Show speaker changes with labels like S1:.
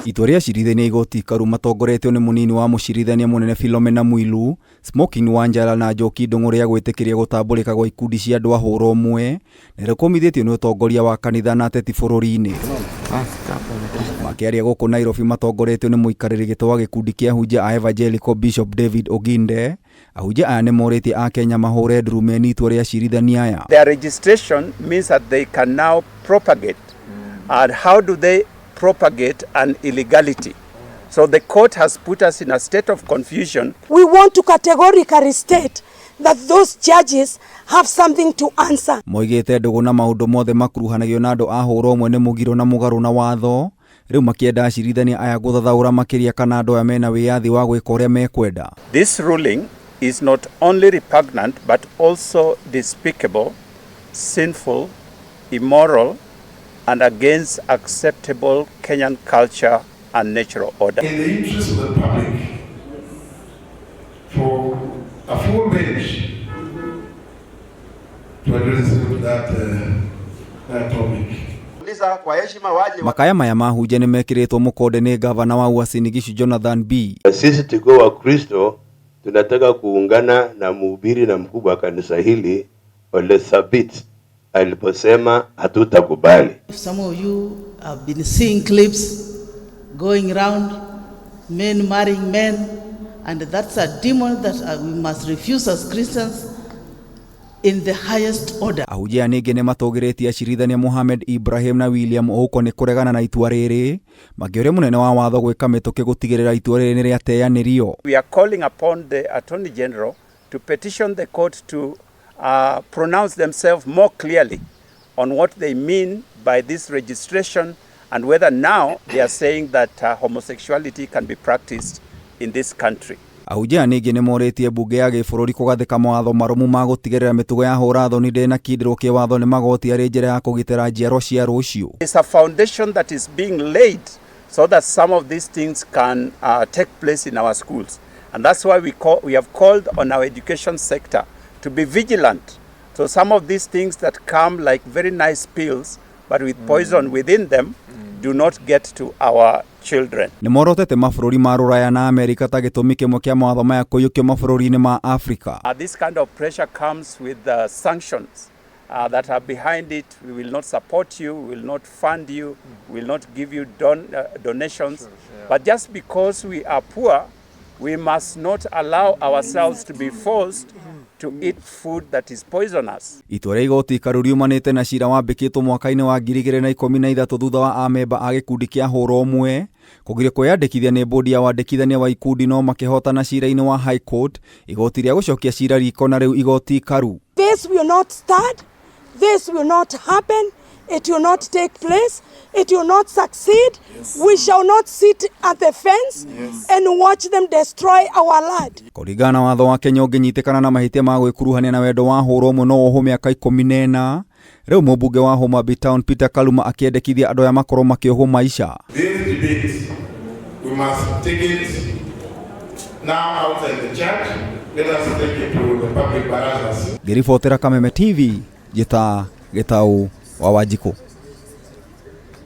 S1: Itua rĩa acirithania igoti ikaru matongoretio nĩ munini wa mũcirithania munene Philomena Mwilu, Smoking Wanjala na Njoki Ndung'u ya gwĩtĩkĩria gũtambũrĩka gwa ikundi cia andũ a hũra ũmwe nĩ rĩkũmithĩtio nĩ ũtongoria wa kanitha na ateti bũrũri-inĩ. Makĩaria gũkũ Nairobi matongoretio nĩ mũikarĩri gĩtĩ wa gĩkundi kĩa ahunjia a Evangelical Bishop David Oginde. Ahunjia aya nĩ morĩtie a Kenya mahũre ndurumeni ni itua rĩa acirithania aya.
S2: Their registration means that they can now propagate. And how do they propagate an illegality? So the court has put us in a state of confusion.
S3: We want to categorically state that those judges have something to answer.
S1: Moigĩte ndũgũ na maũndũ mothe makuruhanagio na andũ a hũra ũmwe nĩ mũgiro na mugaru na watho. Rĩu makĩenda acirithania aya gũthathaũra makĩria kana andũ aya mena wĩyathi wa gwĩka ũrĩa mekwenda.
S2: This ruling is not only repugnant but also despicable, sinful, immoral, and against acceptable Kenyan culture and natural order.
S4: In the interest of the public, for a full bench to address that topic.
S1: Makaya maya mahunjia nĩ mekĩrĩtwo mũkonde nĩ gavana wa Uasin Gishu Jonathan B.
S5: Sisi tukiwa Wakristo tunataka kuungana na mhubiri na mkubwa wa kanisa hili Ole Thabit aliposema hatutakubali.
S6: Some of you have been seeing clips going around, men marrying men, and that's a demon that we must refuse as Christians in the highest order.
S1: Ahunjia ningĩ nĩ matũgĩrĩtie acirithania Mohamed Ibrahim na William Ouko nĩ kũregana na itua rĩrĩ, makĩũria mũnene wa watho gwĩka mĩtũkĩ gũtigĩrĩra itua rĩrĩ nĩ rĩateanĩrio.
S2: We are calling upon the Attorney General to petition the court to pronounce themselves more clearly on what they mean by this registration and whether now they are saying that homosexuality can be practiced in this country.
S1: Ahunjia ningĩ nĩ morĩtie mbunge ya gĩbũrũri kugathika mawatho marumu ma gũtigĩrĩra mĩtugo ya hũra thoni ndĩna kĩndĩrwo kĩa watho nĩ magoti arĩ njĩra ya kũgitĩra njiarwa cia rũciũ.
S2: It's a foundation that is being laid so that some of these things can take place in our schools, and that's why we have called on our education sector to be vigilant. So some of these things that come like very nice pills but with poison within them do not get to our children.
S1: Nĩ morotete mabũrũri ma Rũraya na Amerika ta gĩtũmi kĩmwe kĩa mawatho maya kũiyũkio mabũrũri-inĩ ma Africa.
S2: This kind of pressure comes with sanctions that are behind it. We will not support you, we will not fund you, we will not give you donations. But just because we are poor, we must not allow ourselves to be forced to eat food that is poisonous.
S1: Itua rĩa igoti ikaru riumanĩte na cira wambĩkĩtwo mwaka-inĩ wa 2013 thutha wa amemba a gĩkundi kĩa hũra ũmwe kũgirio kwĩyandĩkithia nĩ bodi ya wandĩkithania wa ikundi no makĩhotana cira-inĩ wa High Court, igoti rĩa gũcokia cira riko na rĩu igoti ikaru.
S3: This will not start, this will not happen, it will not take place, it will not succeed. We shall not sit at the fence and watch them destroy our land.
S1: Kũringana na watho wa Kenya ũngĩnyitĩkana na mahĩtia ma gwĩkuruhania na wendo wa hũra ũmwe no wohwo mĩaka 14. Rĩu mũmbunge wa Homa Bay Town Peter Kaluma akĩendekithia andũ aya makorwo makĩohwo maisha.
S4: This debate, we must take it now outside the church. Let us take it to the public barazas.
S1: Ngĩribotera Kameme TV, Gĩtaũ wa Wanjikũ.